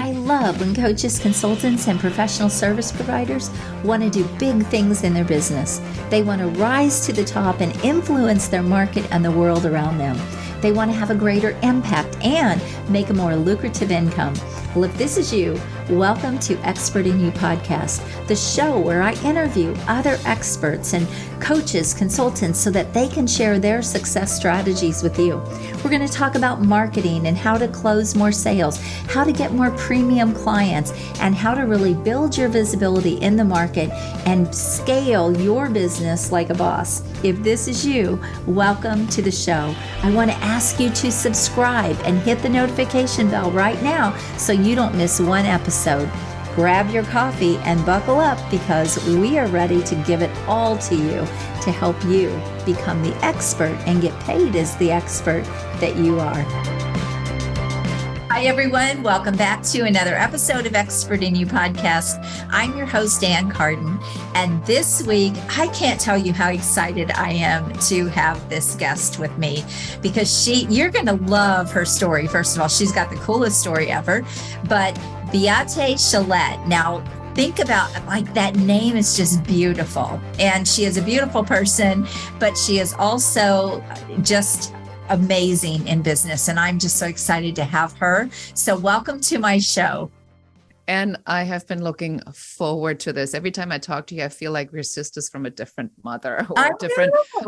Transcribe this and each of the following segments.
I love when coaches, consultants, and professional service providers want to do big things in their business. They want to rise to the top and influence their market and the world around them. They want to have a greater impact and make a more lucrative income. Well, if this is you, welcome to Expert in You Podcast, the show where I interview other experts and coaches, consultants, so that they can share their success strategies with you. We're going to talk about marketing and how to close more sales, how to get more premium clients, and how to really build your visibility in the market and scale your business like a boss. If this is you, welcome to the show. I want to ask you to subscribe and hit the notification bell right now so you don't miss one episode. Grab your coffee and buckle up because we are ready to give it all to you to help you become the expert and get paid as the expert that you are. Hi, everyone. Welcome back to another episode of Expert in You Podcast. I'm your host, Carden. And this week, I can't tell you how excited I am to have this guest with me because you're going to love her story. First of all, she's got the coolest story ever, but Beate Chelette. Now, think about that name is just beautiful. And she is a beautiful person, but she is also just amazing in business. And I'm just so excited to have her. So welcome to my show. And I have been looking forward to this. Every time I talk to you, I feel like we're sisters from a different mother or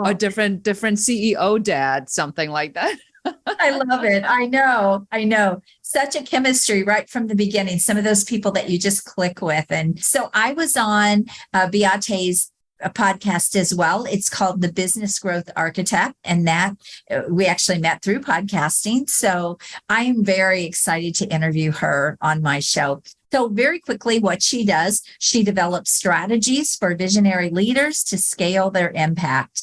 a different CEO dad, something like that. I love it. I know. Such a chemistry right from the beginning. Some of those people that you just click with. And so I was on Beate's a podcast as well. It's called The Business Growth Architect, and that we actually met through podcasting. So I am very excited to interview her on my show. So very quickly, what she does, she develops strategies for visionary leaders to scale their impact.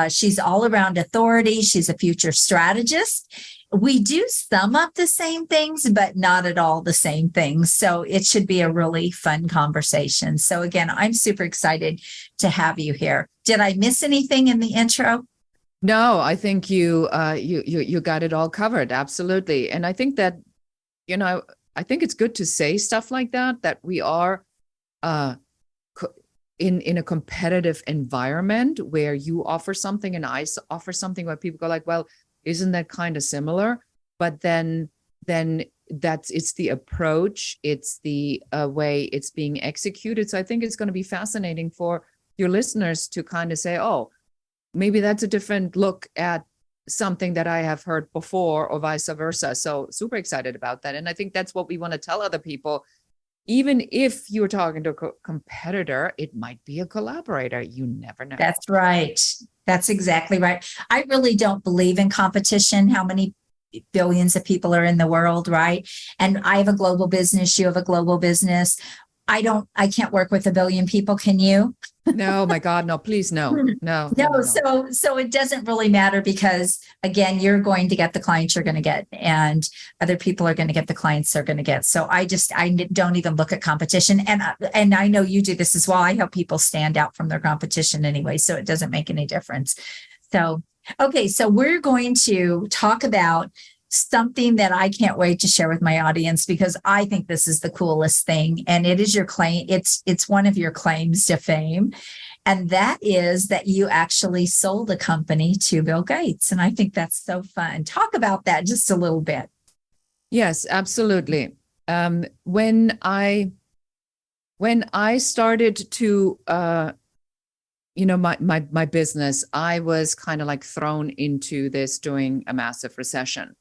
She's all around authority. She's a future strategist. We do some of the same things, but not at all the same things. So it should be a really fun conversation. So again, I'm super excited to have you here. Did I miss anything in the intro? No, I think you got it all covered. Absolutely. And I think that, I think it's good to say stuff like that we are in a competitive environment where you offer something and I offer something where people go like, well, isn't that kind of similar? But then it's the approach, it's the way it's being executed. So I think it's going to be fascinating for your listeners to kind of say, oh, maybe that's a different look at something that I have heard before or vice versa. So super excited about that. And I think that's what we want to tell other people. Even if you're talking to a competitor, it might be a collaborator. You never know. That's right. That's exactly right. I really don't believe in competition. How many billions of people are in the world, right? And I have a global business. You have a global business. I can't work with a billion people. Can you? No, my God, no, please, no. So it doesn't really matter because again, you're going to get the clients you're going to get and other people are going to get the clients they're going to get. So I don't even look at competition. And I know you do this as well. I help people stand out from their competition anyway, so it doesn't make any difference. So, okay. So we're going to talk about something that I can't wait to share with my audience because I think this is the coolest thing. And it is your claim. It's one of your claims to fame. And that is that you actually sold a company to Bill Gates. And I think that's so fun. Talk about that just a little bit. Yes, absolutely. When I started to, my business, I was kind of like thrown into this during a massive recession.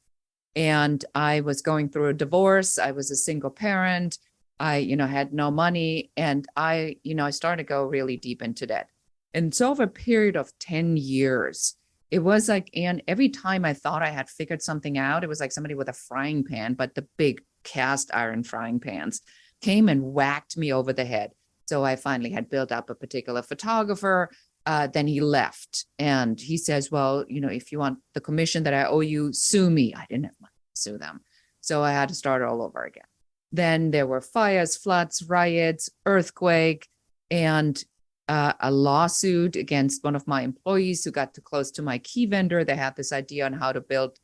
And I was going through a divorce. I was a single parent. I, had no money. And I started to go really deep into debt. And so over a period of 10 years, it was like, and every time I thought I had figured something out, it was like somebody with a frying pan, but the big cast iron frying pans came and whacked me over the head. So I finally had built up a particular photographer. Then he left and he says, well, if you want the commission that I owe you, sue me. I didn't have money to sue them. So I had to start all over again. Then there were fires, floods, riots, earthquake, and a lawsuit against one of my employees who got too close to my key vendor. They had this idea on how to build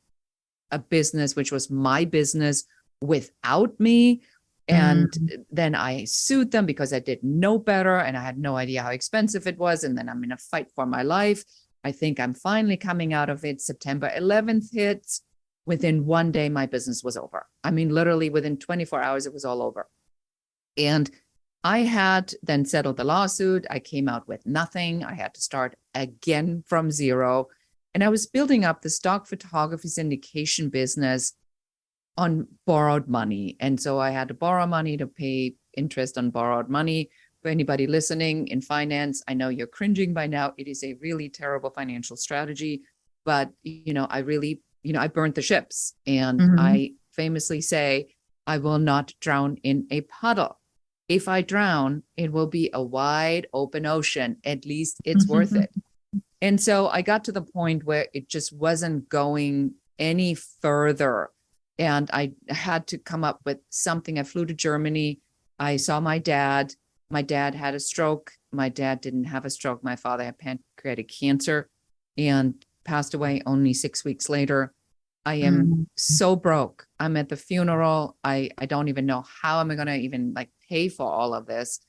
a business, which was my business without me. And then I sued them because I didn't know better and I had no idea how expensive it was. And then I'm in a fight for my life. I think I'm finally coming out of it. September 11th hits. Within one day, my business was over. I mean, literally within 24 hours, it was all over. And I had then settled the lawsuit. I came out with nothing. I had to start again from zero. And I was building up the stock photography syndication business on borrowed money. And so I had to borrow money to pay interest on borrowed money. For anybody listening in finance, I know you're cringing by now. It is a really terrible financial strategy, but I really, I burnt the ships. And I famously say, I will not drown in a puddle. If I drown, it will be a wide open ocean. At least it's worth it. And so I got to the point where it just wasn't going any further. And I had to come up with something. I flew to Germany. I saw my dad. My dad had a stroke. My dad didn't have a stroke. My father had pancreatic cancer and passed away only 6 weeks later. I am so broke. I'm at the funeral. I don't even know how am I going to even pay for all of this.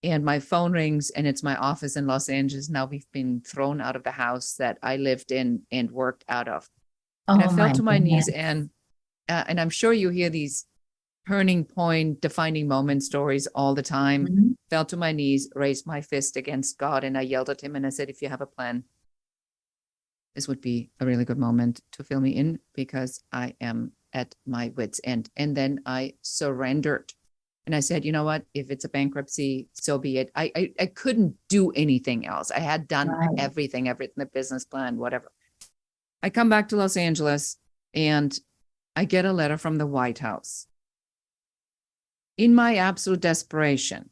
And my phone rings and it's my office in Los Angeles. Now we've been thrown out of the house that I lived in and worked out of. And I fell to my knees and I'm sure you hear these turning point, defining moment stories all the time. Fell to my knees, raised my fist against God, and I yelled at him and I said, if you have a plan, this would be a really good moment to fill me in because I am at my wit's end. And then I surrendered. And I said, you know what, if it's a bankruptcy, so be it. I couldn't do anything else. I had done everything, the business plan, whatever. I come back to Los Angeles and I get a letter from the White House. In my absolute desperation,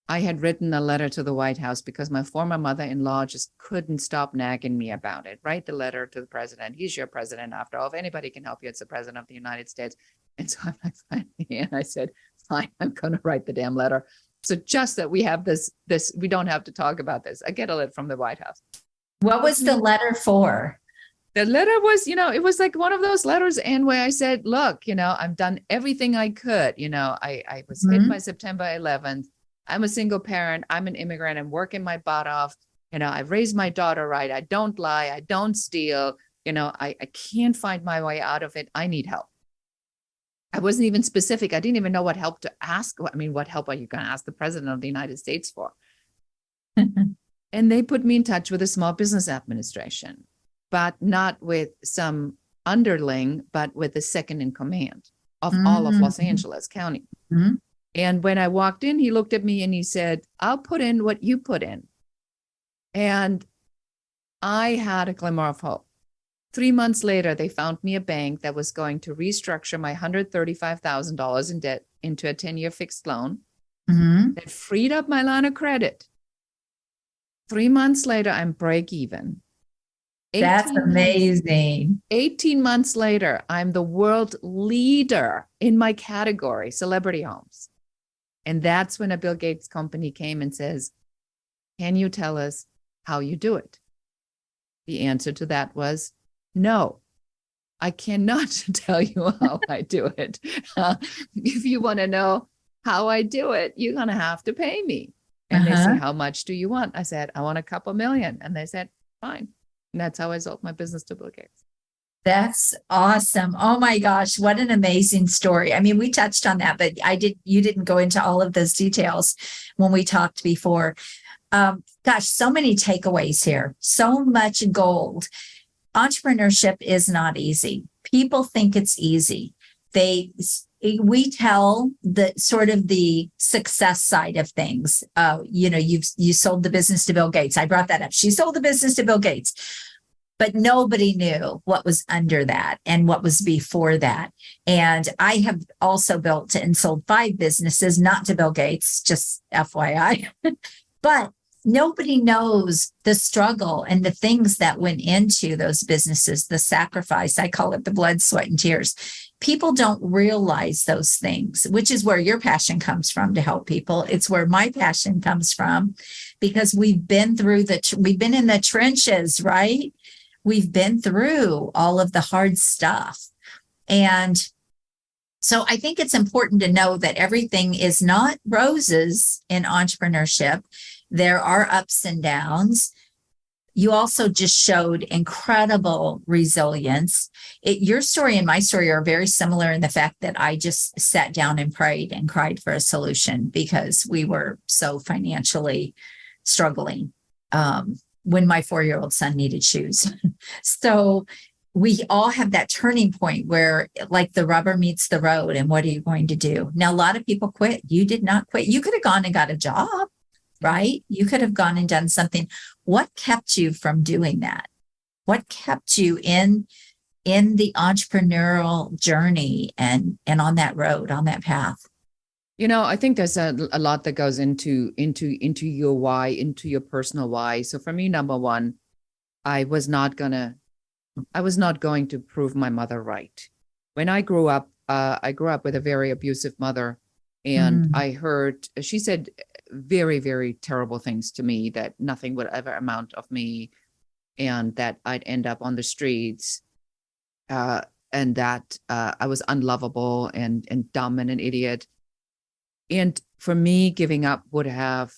I had written a letter to the White House because my former mother-in-law just couldn't stop nagging me about it. Write the letter to the president. He's your president after all. If anybody can help you, it's the president of the United States. And so I'm like, finally, and I said, fine, I'm going to write the damn letter. So just that we have this, we don't have to talk about this. I get a letter from the White House. What was the letter for? The letter was, it was like one of those letters, and where I said, look, I've done everything I could. I was hit by September 11th. I'm a single parent. I'm an immigrant. I'm working my butt off. I've raised my daughter right. I don't lie. I don't steal. I can't find my way out of it. I need help. I wasn't even specific. I didn't even know what help to ask. I mean, what help are you going to ask the president of the United States for? And they put me in touch with a small business administration, but not with some underling, but with the second in command of all of Los Angeles County. And when I walked in, he looked at me and he said, I'll put in what you put in. And I had a glimmer of hope. 3 months later, they found me a bank that was going to restructure my $135,000 in debt into a 10-year fixed loan that freed up my line of credit. 3 months later, I'm break even. That's amazing. 18 months later, I'm the world leader in my category, celebrity homes. And that's when a Bill Gates company came and says, can you tell us how you do it? The answer to that was, no, I cannot tell you how I do it. If you want to know how I do it, you're going to have to pay me. And they said, how much do you want? I said, I want a couple million. And they said, fine. And that's how I sold my business to Bill Gates. That's awesome. Oh my gosh, what an amazing story. I mean, we touched on that, but you didn't go into all of those details when we talked before. Gosh, so many takeaways here, so much gold. Entrepreneurship is not easy. People think it's easy. We tell the sort of the success side of things. You sold the business to Bill Gates. I brought that up. She sold the business to Bill Gates, but nobody knew what was under that and what was before that. And I have also built and sold 5 businesses, not to Bill Gates, just FYI, but nobody knows the struggle and the things that went into those businesses, the sacrifice. I call it the blood, sweat, and tears. People don't realize those things, which is where your passion comes from to help people. It's where my passion comes from, because we've been through we've been in the trenches, right? We've been through all of the hard stuff. And So I think it's important to know that everything is not roses in entrepreneurship. There are ups and downs. You also just showed incredible resilience. Your story and my story are very similar in the fact that I just sat down and prayed and cried for a solution because we were so financially struggling when my 4-year-old son needed shoes. So we all have that turning point where like the rubber meets the road. And what are you going to do? Now, a lot of people quit. You did not quit. You could have gone and got a job, right? You could have gone and done something. What kept you from doing that? What kept you in the entrepreneurial journey and on that road, on that path? I think there's a lot that goes into your why, into your personal why. So for me, number one, I was not going to prove my mother right. When I grew up with a very abusive mother, and I heard, she said very, very terrible things to me, that nothing would ever amount of me, and that I'd end up on the streets, and that I was unlovable and dumb and an idiot. And for me, giving up would have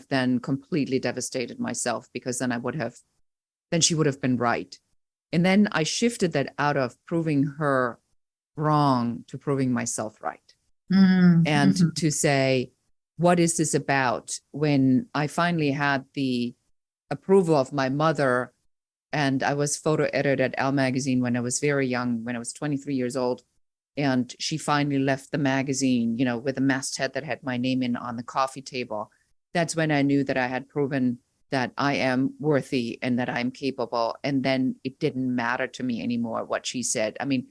then completely devastated myself, because then she would have been right. And then I shifted that out of proving her wrong to proving myself right. And to say, what is this about? When I finally had the approval of my mother, and I was photo editor at Elle magazine when I was very young, when I was 23 years old, and she finally left the magazine, with a masthead that had my name in on the coffee table. That's when I knew that I had proven that I am worthy and that I'm capable. And then it didn't matter to me anymore what she said. I mean,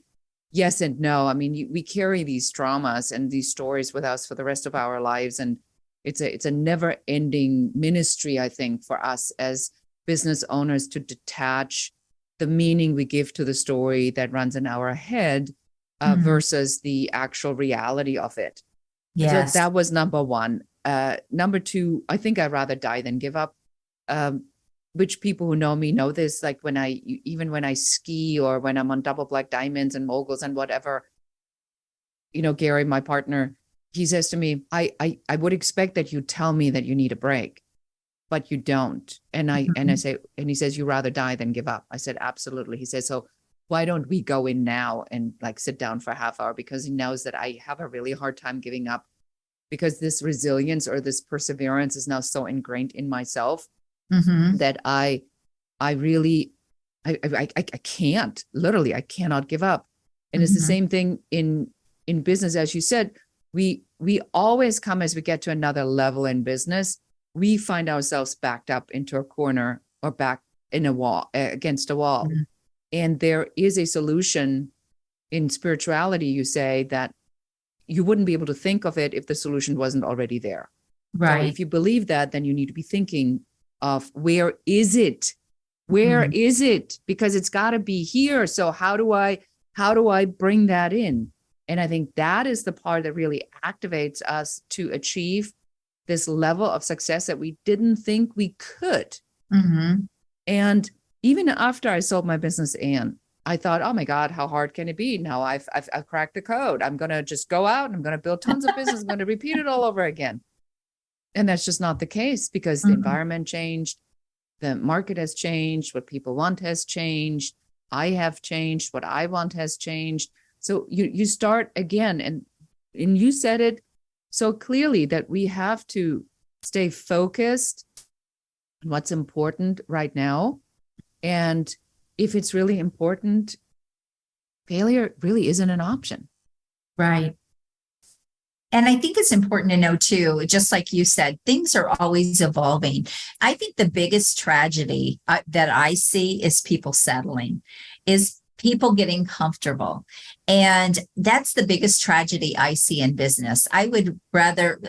yes and no. I mean, we carry these traumas and these stories with us for the rest of our lives. And it's a never ending ministry, I think, for us as business owners, to detach the meaning we give to the story that runs in our head versus the actual reality of it. Yes. So that was number one. Number two, I think I'd rather die than give up. Which people who know me know this, like when I ski, or when I'm on double black diamonds and moguls and whatever, Gary, my partner, he says to me, I would expect that you tell me that you need a break, but you don't. And I say, and he says, you rather die than give up. I said, absolutely. He says, so why don't we go in now and like sit down for a half hour? Because he knows that I have a really hard time giving up, because this resilience or this perseverance is now so ingrained in myself that I can't, literally, I cannot give up. And it's the same thing in business. As you said, we always come, as we get to another level in business, we find ourselves backed up into a corner or back in a wall, against a wall. And there is a solution in spirituality, you say, that you wouldn't be able to think of it if the solution wasn't already there. Right. So if you believe that, then you need to be thinking of, where is it? Where is it? Because it's got to be here. So how do I bring that in? And I think that is the part that really activates us to achieve this level of success that we didn't think we could. And even after I sold my business, Anne, I thought, oh my God, how hard can it be? Now I've cracked the code. I'm going to just go out and I'm going to build tons of business. I'm going to repeat it all over again. And that's just not the case, because the environment changed. The market has changed. What people want has changed. I have changed. What I want has changed. So you start again. And you said it so clearly, that we have to stay focused on what's important right now. And if it's really important, failure really isn't an option. Right. And I think it's important to know too, just like you said, things are always evolving. I think the biggest tragedy that I see is people settling, is people getting comfortable. And that's the biggest tragedy I see in business. I would rather,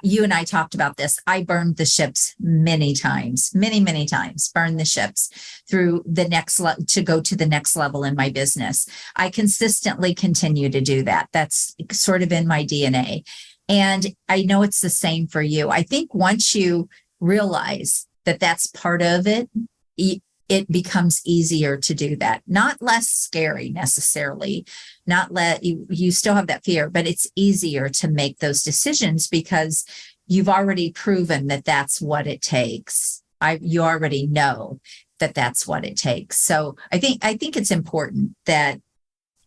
you and I talked about this, I burned the ships many times, many times, burned the ships through the next to go to the next level in my business. I consistently continue to do that. That's sort of in my DNA. And I know it's the same for you. I think once you realize that that's part of it, it becomes easier to do that. Not less scary necessarily, not let you still have that fear, but it's easier to make those decisions because you've already proven that that's what it takes. You already know that that's what it takes. So I think it's important that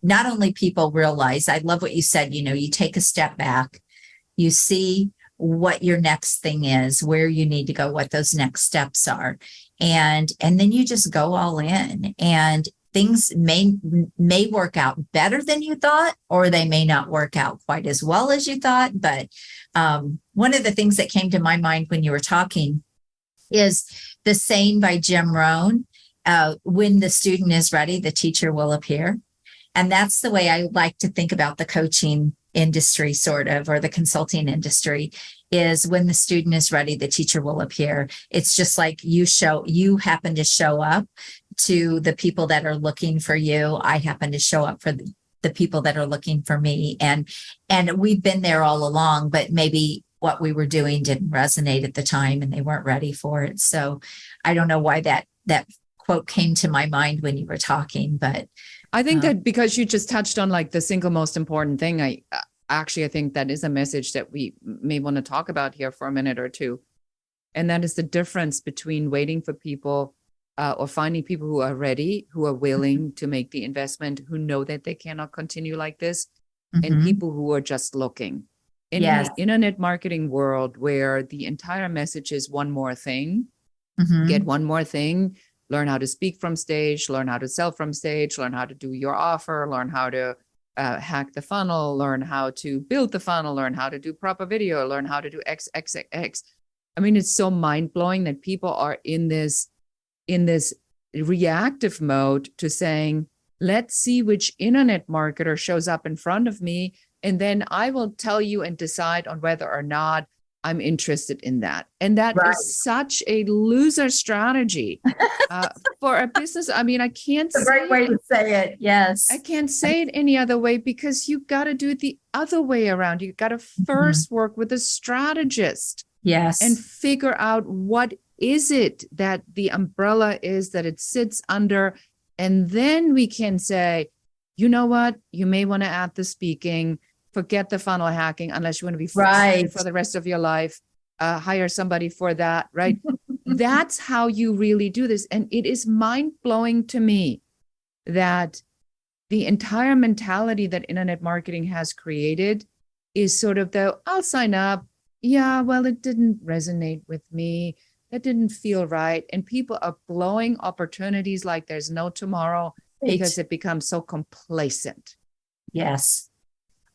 not only people realize, I love what you said, you take a step back, you see what your next thing is, where you need to go, what those next steps are. And then you just go all in, and things may work out better than you thought, or they may not work out quite as well as you thought. But one of the things that came to my mind when you were talking is the saying by Jim Rohn, when the student is ready, the teacher will appear. And that's the way I like to think about the coaching industry, sort of, or the consulting industry, is when the student is ready, the teacher will appear. It's just like you happen to show up to the people that are looking for you. I happen to show up for the people that are looking for me. And we've been there all along, but maybe what we were doing didn't resonate at the time and they weren't ready for it. So I don't know why that quote came to my mind when you were talking, but I think that because you just touched on like the single most important thing, I think that is a message that we may want to talk about here for a minute or two. And that is the difference between waiting for people or finding people who are ready, who are willing to make the investment, who know that they cannot continue like this, and people who are just looking. In the internet marketing world, where the entire message is one more thing, get one more thing, learn how to speak from stage, learn how to sell from stage, learn how to do your offer, learn how to hack the funnel, learn how to build the funnel, learn how to do proper video, learn how to do X. I mean, it's so mind-blowing that people are in this reactive mode to saying, let's see which internet marketer shows up in front of me, and then I will tell you and decide on whether or not I'm interested in that. And that is such a loser strategy for a business. I mean, I can't say it's a great way to say it. Yes. I can't say it any other way, because you got to do it the other way around. You got to first work with a strategist. Yes. And figure out what is it that the umbrella is that it sits under. And then we can say, you know what, you may want to add the speaking, forget the funnel hacking, unless you want to be frustrated for the rest of your life, hire somebody for that, right? That's how you really do this. And it is mind-blowing to me that the entire mentality that internet marketing has created is sort of I'll sign up. Yeah, well, it didn't resonate with me. That didn't feel right. And people are blowing opportunities like there's no tomorrow because it becomes so complacent. Yes.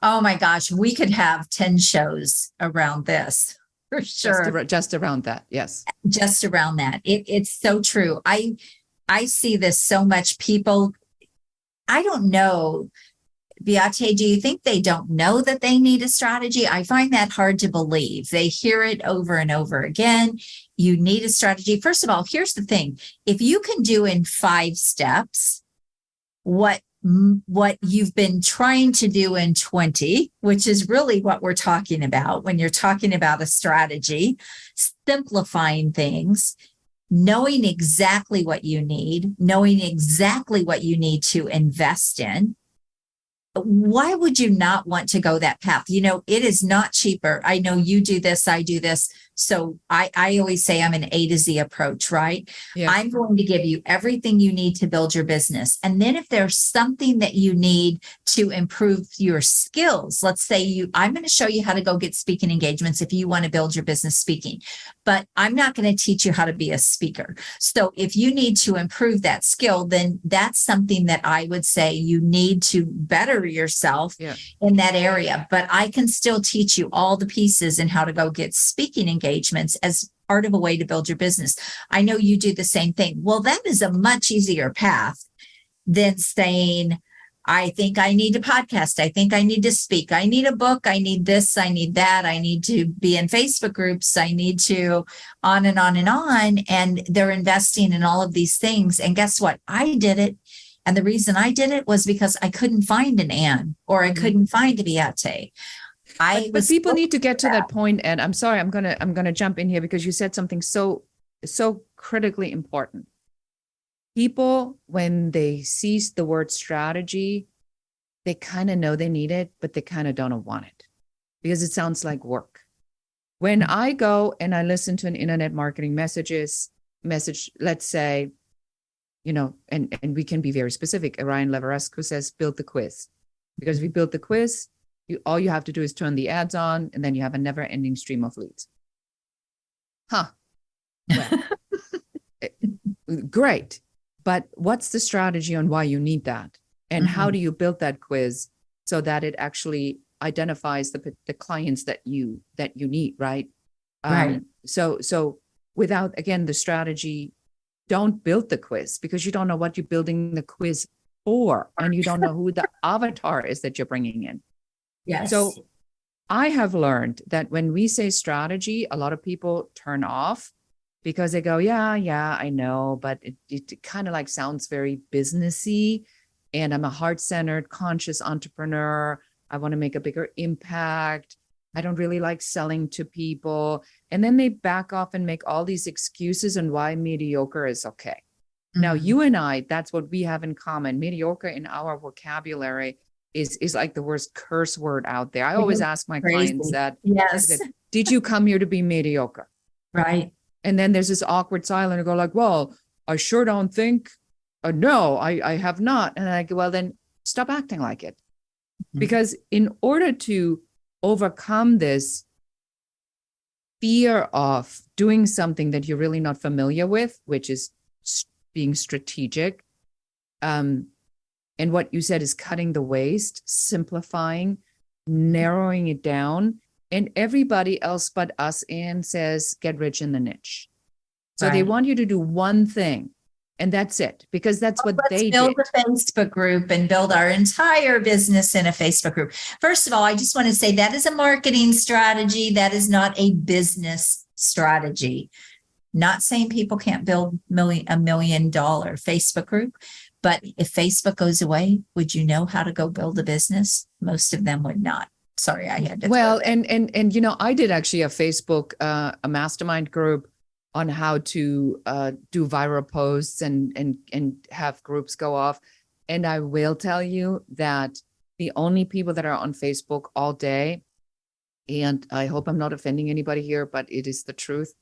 Oh my gosh, we could have 10 shows around this for sure. Just around that. Yes. Just around that. It's so true. I see this so much. People, I don't know, Beate, do you think they don't know that they need a strategy? I find that hard to believe. They hear it over and over again. You need a strategy. First of all, here's the thing. If you can do in 5 steps what you've been trying to do in 20, which is really what we're talking about when you're talking about a strategy, simplifying things, knowing exactly what you need, knowing exactly what you need to invest in, why would you not want to go that path? It is not cheaper. I know you do this, I do this. So I always say I'm an A to Z approach, right? Yeah. I'm going to give you everything you need to build your business. And then if there's something that you need to improve your skills, let's say I'm going to show you how to go get speaking engagements if you want to build your business speaking, but I'm not going to teach you how to be a speaker. So if you need to improve that skill, then that's something that I would say you need to better yourself in that area. But I can still teach you all the pieces and how to go get speaking engagements as part of a way to build your business. I know you do the same thing. Well, that is a much easier path than saying, I think I need a podcast. I think I need to speak. I need a book. I need this. I need that. I need to be in Facebook groups. I need to on and on and on. And they're investing in all of these things. And guess what? I did it. And the reason I did it was because I couldn't find an Anne or I couldn't find a Beate. But people need to get to that point. And I'm sorry, I'm gonna jump in here because you said something so critically important. People, when they see the word strategy, they kind of know they need it, but they kind of don't want it because it sounds like work. When I go and I listen to an internet marketing message, let's say, and we can be very specific. Ryan Leverescu says, build the quiz. Because if you build the quiz, all you have to do is turn the ads on, and then you have a never-ending stream of leads. Well, great. But what's the strategy on why you need that? And how do you build that quiz so that it actually identifies the clients that you need, right? Right. So without, again, the strategy, don't build the quiz because you don't know what you're building the quiz for, and you don't know who the avatar is that you're bringing in. Yes. So I have learned that when we say strategy, a lot of people turn off because they go, yeah, I know, but it kind of like sounds very businessy. And I'm a heart-centered, conscious entrepreneur. I want to make a bigger impact. I don't really like selling to people. And then they back off and make all these excuses on why mediocre is okay. Now, you and I, that's what we have in common. Mediocre in our vocabulary is like the worst curse word out there. I always ask my clients that, yes, did you come here to be mediocre? Right. And then there's this awkward silence. I go like, well, I sure don't think, no, I have not. And I go, well, then stop acting like it. Because in order to overcome this fear of doing something that you're really not familiar with, which is being strategic, and what you said is cutting the waste, simplifying, narrowing it down, and everybody else but us, Anne, says get rich in the niche. So they want you to do one thing, and that's it, because that's what they did. Let's build a Facebook group and build our entire business in a Facebook group. First of all, I just want to say that is a marketing strategy. That is not a business strategy. Not saying people can't build a $1 million Facebook group, but if Facebook goes away, would you know how to go build a business? Most of them would not. Sorry, I had to. Well, and I did actually a Facebook, a mastermind group on how to do viral posts and have groups go off. And I will tell you that the only people that are on Facebook all day, and I hope I'm not offending anybody here, but it is the truth,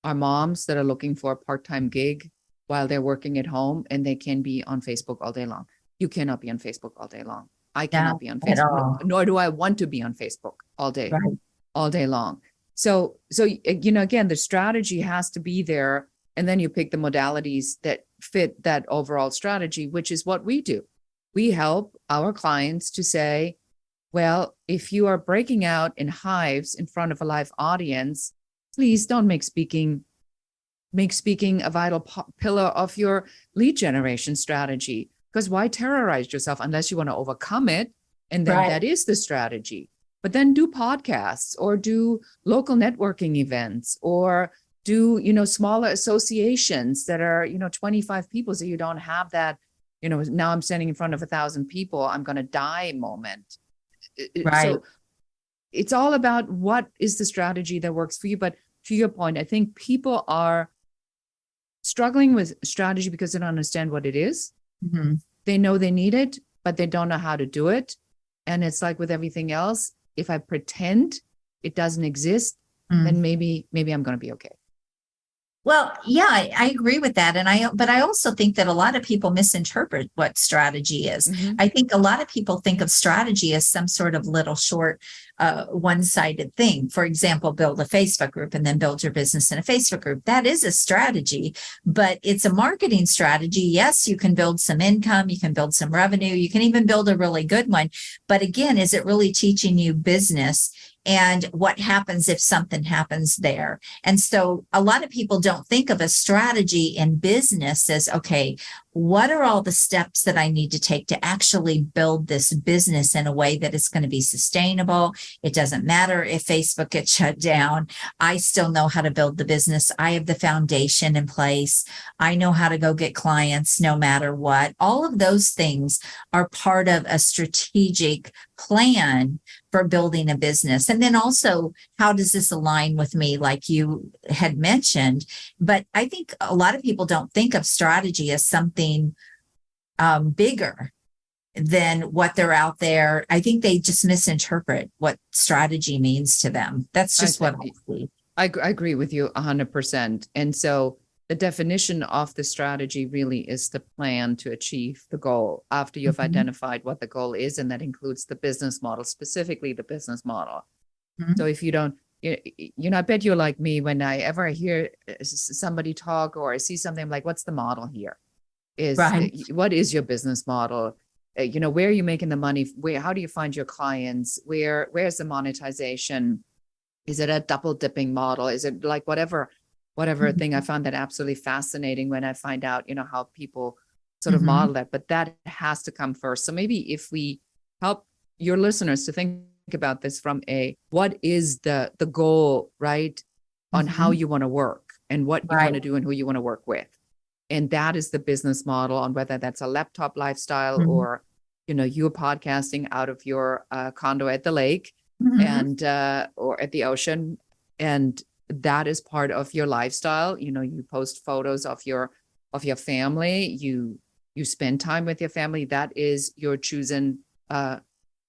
are moms that are looking for a part-time gig while they're working at home, and they can be on Facebook all day long. You cannot be on Facebook all day long. I cannot be on Facebook, nor do I want to be on Facebook all day, all day long. So, again, the strategy has to be there, and then you pick the modalities that fit that overall strategy, which is what we do. We help our clients to say, well, if you are breaking out in hives in front of a live audience, please don't make speaking a vital pillar of your lead generation strategy. Because why terrorize yourself unless you want to overcome it? And then that is the strategy. But then do podcasts or do local networking events or do, smaller associations that are, 25 people. So you don't have that, now I'm standing in front of 1,000 people, I'm going to die moment. So it's all about what is the strategy that works for you. But to your point, I think people are struggling with strategy because they don't understand what it is. They know they need it, but they don't know how to do it. And it's like with everything else, if I pretend it doesn't exist, then maybe I'm going to be okay. Well, yeah, I agree with that. But I also think that a lot of people misinterpret what strategy is. I think a lot of people think of strategy as some sort of little short, one-sided thing. For example, build a Facebook group and then build your business in a Facebook group. That is a strategy, but it's a marketing strategy. Yes, you can build some income, you can build some revenue, you can even build a really good one. But again, is it really teaching you business? And what happens if something happens there? And so a lot of people don't think of a strategy in business as, okay, what are all the steps that I need to take to actually build this business in a way that it's going to be sustainable? It doesn't matter if Facebook gets shut down. I still know how to build the business. I have the foundation in place. I know how to go get clients no matter what. All of those things are part of a strategic plan for building a business? And then also, how does this align with me, like you had mentioned? But I think a lot of people don't think of strategy as something bigger than what they're out there. I think they just misinterpret what strategy means to them. That's just what I believe. I agree with you 100%. And so the definition of the strategy really is the plan to achieve the goal after you've identified what the goal is. And that includes the business model, specifically the business model. So if you don't, I bet you're like me. When I ever hear somebody talk or I see something, I'm like, what's the model here? What is your business model? Where are you making the money? How do you find your clients? Where's the monetization? Is it a double dipping model? Is it like whatever thing? I found that absolutely fascinating when I find out, how people sort of model that, but that has to come first. So maybe if we help your listeners to think about this from what is the goal, right? On how you want to work and what you want to do and who you want to work with. And that is the business model, on whether that's a laptop lifestyle or, you're podcasting out of your condo at the lake and or at the ocean. And that is part of your lifestyle. You post photos of your family. You spend time with your family. That is your chosen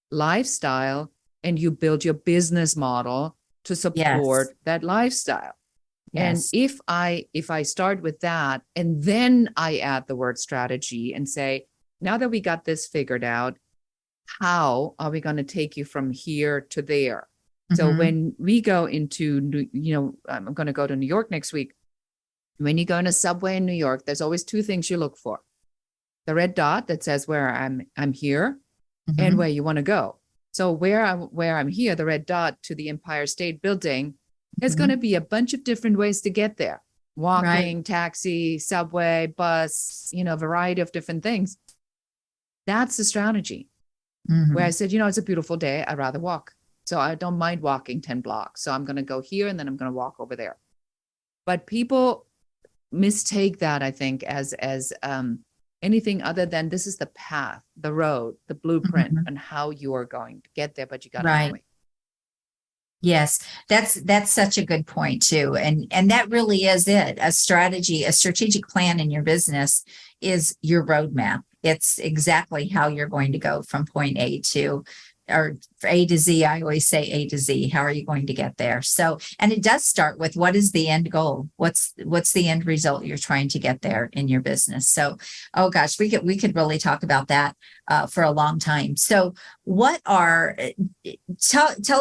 lifestyle. And you build your business model to support that lifestyle. Yes. And if I start with that, and then I add the word strategy and say, now that we got this figured out, how are we going to take you from here to there? So when we go into, I'm going to go to New York next week. When you go in a subway in New York, there's always two things you look for: the red dot that says where I'm here and where you want to go. So where I'm here, the red dot to the Empire State Building, there's going to be a bunch of different ways to get there: walking, taxi, subway, bus, a variety of different things. That's the strategy. Where I said, it's a beautiful day, I'd rather walk. So I don't mind walking 10 blocks. So I'm going to go here and then I'm going to walk over there. But people mistake that, I think, as anything other than this is the path, the road, the blueprint, and how you are going to get there. But you got to know it. Yes, that's such a good point too. And that really is it. A strategic plan in your business is your roadmap. It's exactly how you're going to go from point A to Z. I always say A to Z. How are you going to get there? So, and it does start with, what is the end goal? What's the end result you're trying to get there in your business? So, oh gosh, we could really talk about that for a long time. So tell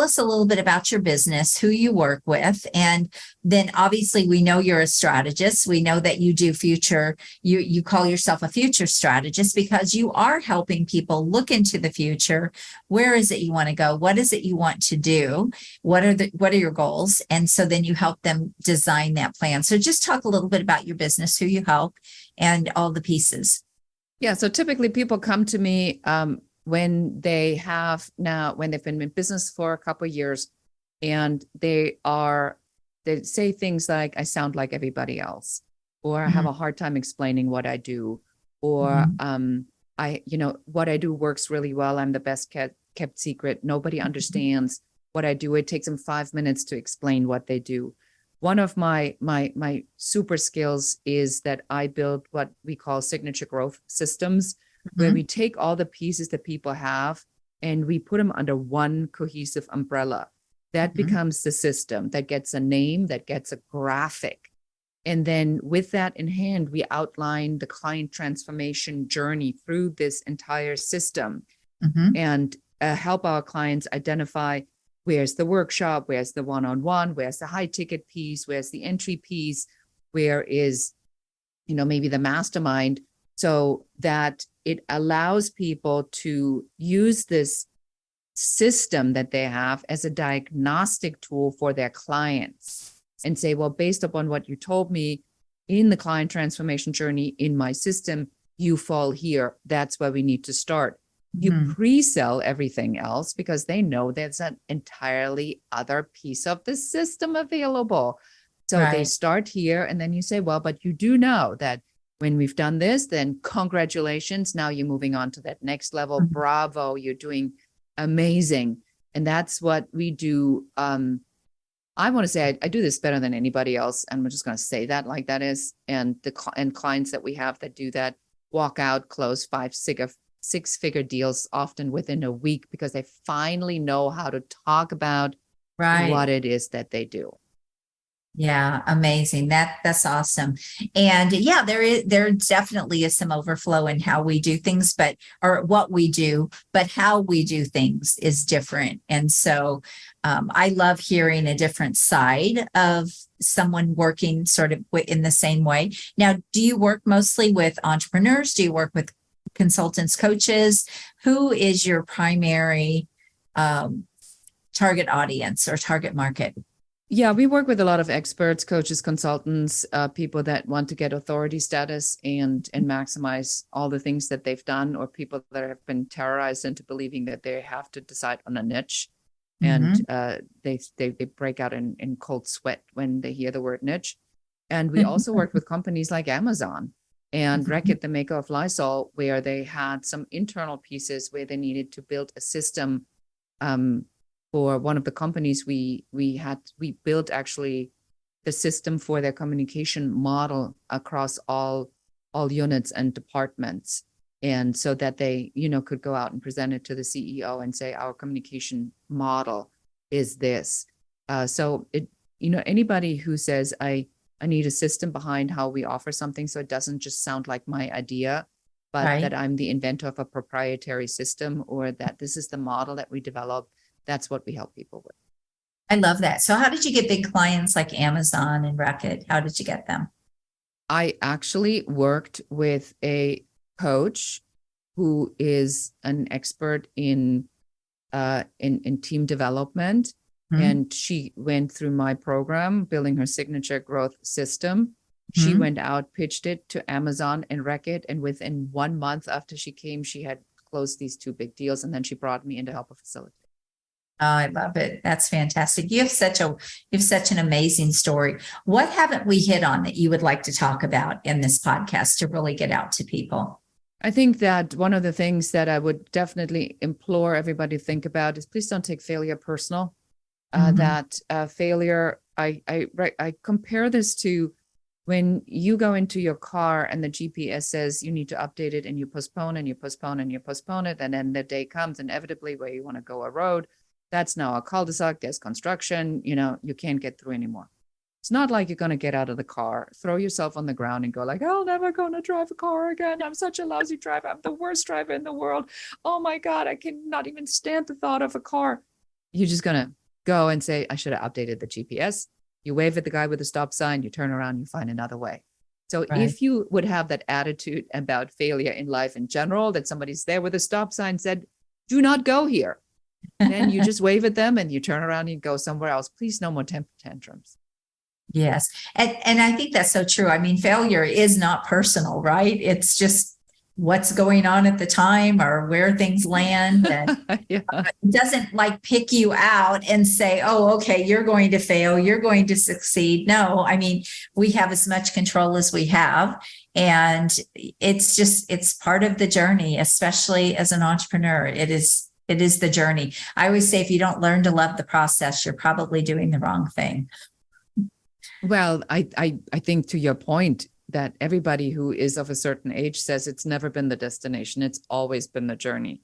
us a little bit about your business, who you work with, and then obviously we know you're a strategist. We know that you do you call yourself a future strategist because you are helping people look into the future. Where is it you want to go? What is it you want to do? What are your goals? And so then you help them design that plan. So just talk a little bit about your business, who you help, and all the pieces. Yeah. So typically people come to me when they've been in business for a couple of years, and they say things like, I sound like everybody else, or I have a hard time explaining what I do, or what I do works really well. I'm the best kept secret. Nobody understands what I do. It takes them 5 minutes to explain what they do. One of my super skills is that I build what we call signature growth systems, where we take all the pieces that people have and we put them under one cohesive umbrella. That becomes the system that gets a name, that gets a graphic. And then with that in hand, we outline the client transformation journey through this entire system and help our clients identify where's the workshop, where's the one-on-one, where's the high ticket piece, where's the entry piece, where is, maybe the mastermind, so that it allows people to use this system that they have as a diagnostic tool for their clients and say, well, based upon what you told me in the client transformation journey in my system, you fall here. That's where we need to start. You pre-sell everything else because they know there's an entirely other piece of the system available. So they start here, and then you say, well, but you do know that when we've done this, then congratulations. Now you're moving on to that next level. Bravo. You're doing amazing. And that's what we do. I want to say I do this better than anybody else. And we're just going to say that like that is. And and clients that we have that do that walk out, close 6-figure deals often within a week because they finally know how to talk about what it is that they do. Yeah, amazing. That's awesome. And yeah, there definitely is some overflow in how we do things, or what we do, but how we do things is different. And so I love hearing a different side of someone working sort of in the same way. Now, do you work mostly with entrepreneurs? Do you work with consultants, coaches? Who is your primary target audience or target market? Yeah, we work with a lot of experts, coaches, consultants, people that want to get authority status and maximize all the things that they've done, or people that have been terrorized into believing that they have to decide on a niche. And they break out in cold sweat when they hear the word niche. And we also work with companies like Amazon and Reckitt, the maker of Lysol, where they had some internal pieces where they needed to build a system. For one of the companies we built actually the system for their communication model across all units and departments. And so that they, could go out and present it to the CEO and say, our communication model is this. So anybody who says, I need a system behind how we offer something, so it doesn't just sound like my idea, but that I'm the inventor of a proprietary system, or that this is the model that we develop. That's what we help people with. I love that. So how did you get big clients like Amazon and Reckitt? How did you get them? I actually worked with a coach who is an expert in team development. And she went through my program, building her signature growth system. She went out, pitched it to Amazon and Reckitt. And within 1 month after she came, she had closed these 2 big deals. And then she brought me in to help her facilitate. Oh, I love it. That's fantastic. You have such an amazing story. What haven't we hit on that you would like to talk about in this podcast to really get out to people? I think that one of the things that I would definitely implore everybody to think about is please don't take failure personal. Failure, I compare this to when you go into your car and the GPS says you need to update it, and you postpone and you postpone and you postpone it. And then the day comes inevitably where you want to go a road. That's now a cul-de-sac. There's construction, you can't get through anymore. It's not like you're going to get out of the car, throw yourself on the ground and go like, I'm never going to drive a car again. I'm such a lousy driver. I'm the worst driver in the world. Oh my God, I cannot even stand the thought of a car. You're just going to go and say, I should have updated the GPS. You wave at the guy with the stop sign, you turn around, you find another way. So if you would have that attitude about failure in life in general, that somebody's there with a stop sign said, do not go here. Then you just wave at them and you turn around and you go somewhere else. Please, no more temper tantrums. Yes. And I think that's so true. I mean, failure is not personal, right? It's just what's going on at the time or where things land. And it doesn't like pick you out and say, oh, okay, you're going to fail, you're going to succeed. No, I mean, we have as much control as we have. And it's part of the journey, especially as an entrepreneur. It is the journey. I always say, if you don't learn to love the process, you're probably doing the wrong thing. Well, I think to your point that everybody who is of a certain age says it's never been the destination. It's always been the journey.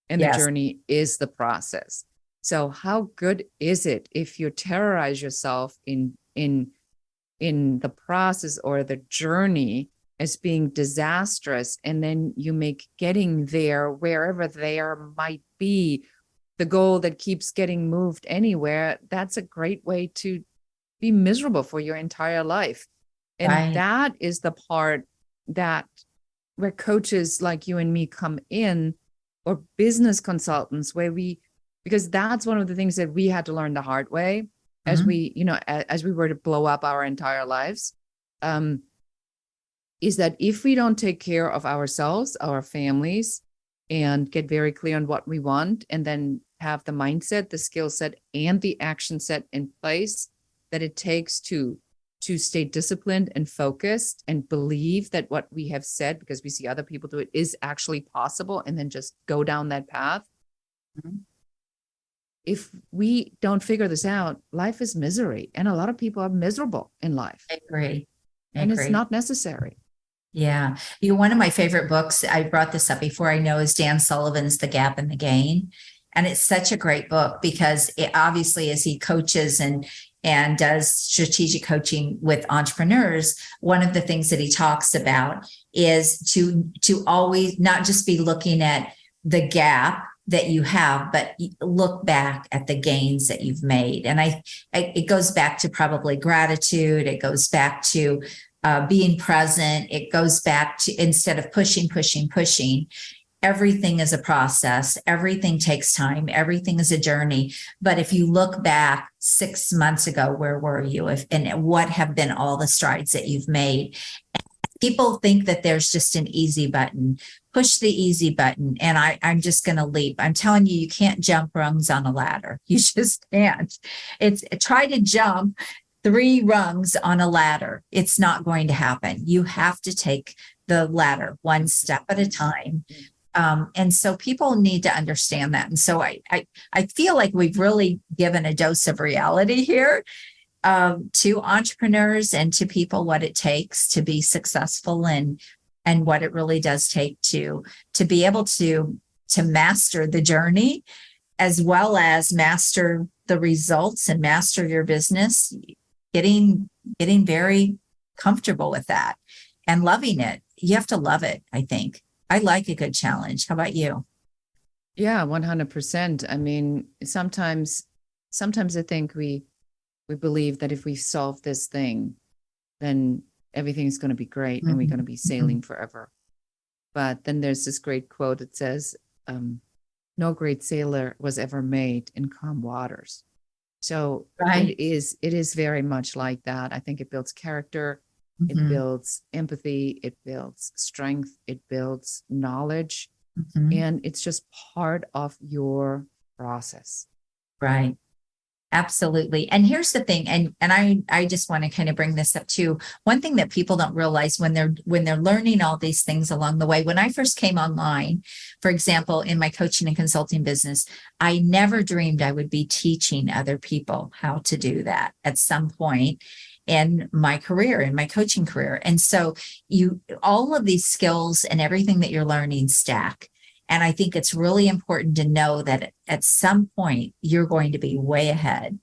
And the journey is the process. So how good is it if you terrorize yourself in the process or the journey as being disastrous, and then you make getting there, wherever there might be, the goal that keeps getting moved anywhere? That's a great way to be miserable for your entire life. And that is the part where coaches like you and me come in, or business consultants, because that's one of the things that we had to learn the hard way as we were to blow up our entire lives, is that if we don't take care of ourselves, our families, and get very clear on what we want, and then have the mindset, the skill set, and the action set in place that it takes to stay disciplined and focused and believe that what we have said, because we see other people do it, is actually possible, and then just go down that path. if we don't figure this out, life is misery. And a lot of people are miserable in life. I agree. And it's not necessary. Yeah. One of my favorite books, I brought this up before, I know, is Dan Sullivan's The Gap and the Gain. And it's such a great book because it obviously, as he coaches and does strategic coaching with entrepreneurs, one of the things that he talks about is to always not just be looking at the gap that you have, but look back at the gains that you've made. And it goes back to probably gratitude. It goes back to being present. It goes back to, instead of pushing, everything is a process. Everything takes time. Everything is a journey. But if you look back 6 months ago, where were you? And what have been all the strides that you've made? People think that there's just an easy button. Push the easy button, and I'm just going to leap. I'm telling you, you can't jump rungs on a ladder. You just can't. Try to jump 3 rungs on a ladder. It's not going to happen. You have to take the ladder one step at a time. And so people need to understand that. And so I feel like we've really given a dose of reality here to entrepreneurs and to people, what it takes to be successful and what it really does take to be able to master the journey, as well as master the results and master your business, getting very comfortable with that and loving it. You have to love it, I think. I like a good challenge. How about you? Yeah, 100%. I mean, sometimes I think we believe that if we solve this thing, then everything's going to be great and we're going to be sailing forever. But then there's this great quote that says, no great sailor was ever made in calm waters. So right. It is very much like that. I think it builds character. It builds empathy. It builds strength. It builds knowledge. And it's just part of your process. Right. Absolutely. And here's the thing. And I just want to kind of bring this up too. One thing that people don't realize when they're learning all these things along the way. When I first came online, for example, in my coaching and consulting business, I never dreamed I would be teaching other people how to do that at some point in my career, in my coaching career. And so all of these skills and everything that you're learning stack. And I think it's really important to know that at some point you're going to be way ahead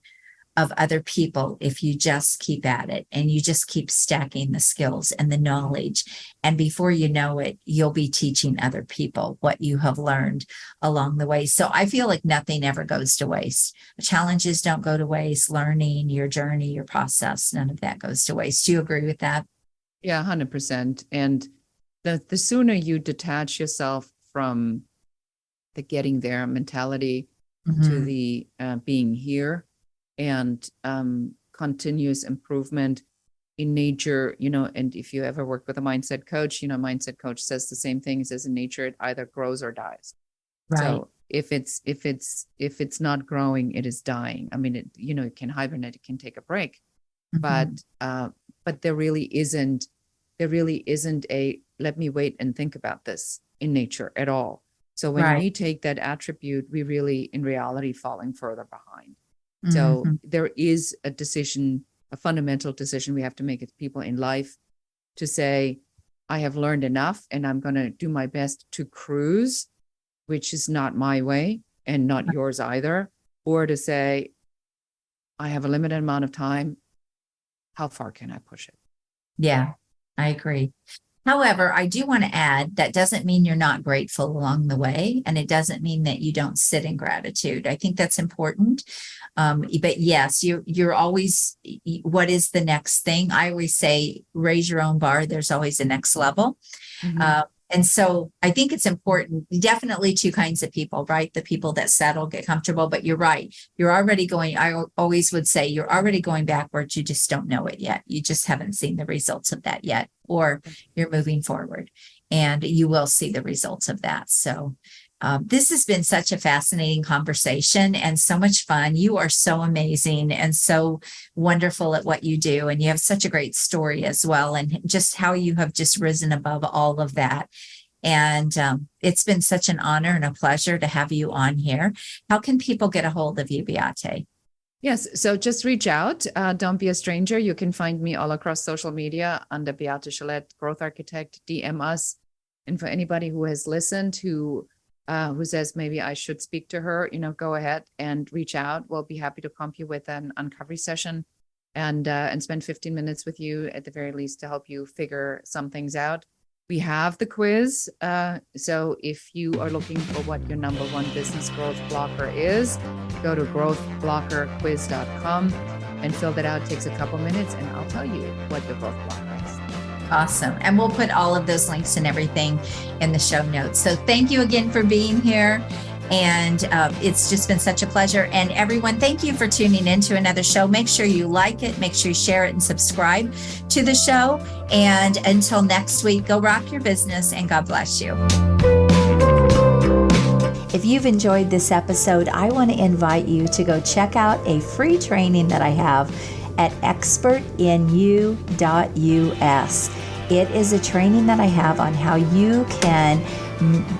of other people if you just keep at it and you just keep stacking the skills and the knowledge. And before you know it, you'll be teaching other people what you have learned along the way. So I feel like nothing ever goes to waste. Challenges don't go to waste. Learning, your journey, your process, none of that goes to waste. Do you agree with that? Yeah, 100%. And the sooner you detach yourself from the getting there mentality to the being here and continuous improvement in nature, and if you ever work with a mindset coach, mindset coach says the same thing. It says in nature, it either grows or dies. Right. So if it's not growing, it is dying. I mean, it can hibernate, it can take a break, but there really isn't a let me wait and think about this in nature at all. So when we take that attribute, we really, in reality, falling further behind. So there is a fundamental decision we have to make as people in life to say, I have learned enough and I'm going to do my best to cruise, which is not my way and not yours either, or to say, I have a limited amount of time. How far can I push it? Yeah, I agree. However, I do want to add that doesn't mean you're not grateful along the way, and it doesn't mean that you don't sit in gratitude. I think that's important. But yes, you're always, what is the next thing? I always say, raise your own bar. There's always a next level. And so I think it's important, definitely 2 kinds of people, right? The people that settle, get comfortable, but you're right. You're already going, I always would say you're already going backwards. You just don't know it yet. You just haven't seen the results of that yet, or you're moving forward and you will see the results of that. So this has been such a fascinating conversation and so much fun. You are so amazing and so wonderful at what you do. And you have such a great story as well. And just how you have just risen above all of that And it's been such an honor and a pleasure to have you on here. How can people get a hold of you, Beate? Yes. So just reach out. Don't be a stranger. You can find me all across social media under Beate Chelette, Growth Architect. DM us. And for anybody who has listened, who says maybe I should speak to her, go ahead and reach out. We'll be happy to pump you with an uncovery session and spend 15 minutes with you at the very least to help you figure some things out. We have the quiz. So if you are looking for what your number one business growth blocker is, go to growthblockerquiz.com and fill that out. It takes a couple minutes and I'll tell you what your growth blocker is. Awesome. And we'll put all of those links and everything in the show notes. So thank you again for being here. And it's just been such a pleasure. And everyone, thank you for tuning in to another show. Make sure you like it, make sure you share it and subscribe to the show. And until next week, go rock your business and God bless you. If you've enjoyed this episode, I want to invite you to go check out a free training that I have at expertinu.us. It is a training that I have on how you can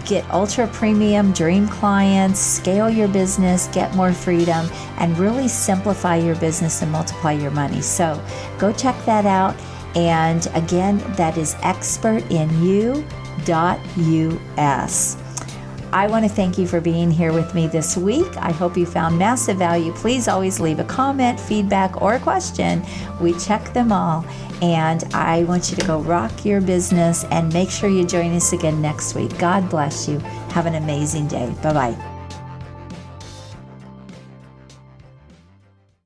get ultra premium dream clients, scale your business, get more freedom, and really simplify your business and multiply your money. So go check that out. And again, that is expertinu.us. I want to thank you for being here with me this week. I hope you found massive value. Please always leave a comment, feedback, or a question. We check them all. And I want you to go rock your business and make sure you join us again next week. God bless you. Have an amazing day. Bye-bye.